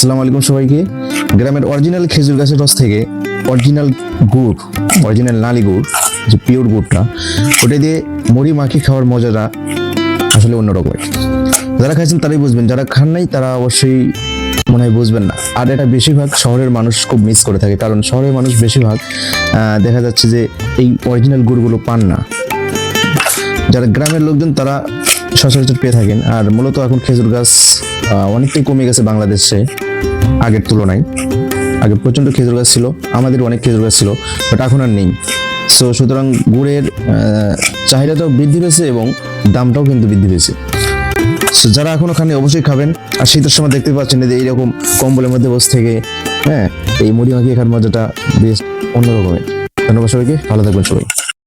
আসসালামু আলাইকুম সবাইকে। গ্রামের অরিজিনাল খেজুর গাছের রস থেকে অরিজিনাল গুড়, অরিজিনাল নালি গুড়, যে পিওর গুড়টা, ওটা দিয়ে মুড়ি মাখিয়ে খাওয়ার মজাটা আসলে অন্যরকম। যারা খাইছেন তারাই বুঝবেন, যারা খান নাই তারা অবশ্যই মনে হয় বুঝবেন না। আর এটা বেশিরভাগ শহরের মানুষ খুব মিস করে থাকে, কারণ শহরের মানুষ বেশিরভাগ দেখা যাচ্ছে যে এই অরিজিনাল গুড়গুলো পান না। যারা গ্রামের লোকজন তারা সচরাচর পেয়ে থাকেন। আর মূলত এখন খেজুর গাছ অনেকটাই কমে গেছে বাংলাদেশে আগের তুলনায়। আগে প্রচণ্ড খেজুর গাছ ছিল, আমাদের অনেক খেজুর গাছ ছিল, বাট এখন আর নেই। সুতরাং গুড়ের চাহিদাটাও বৃদ্ধি পেয়েছে এবং দামটাও কিন্তু বৃদ্ধি পেয়েছে। যারা এখনো খাননি অবশ্যই খাবেন। আর শীতের সময় দেখতে পাচ্ছেন যে এইরকম কম্বলের মধ্যে বসে থেকে এই মুড়ি মাখিয়ে খাওয়ার মজাটা বেশ অন্যরকমের। ধন্যবাদ সবাইকে, ভালো থাকবেন সবাই।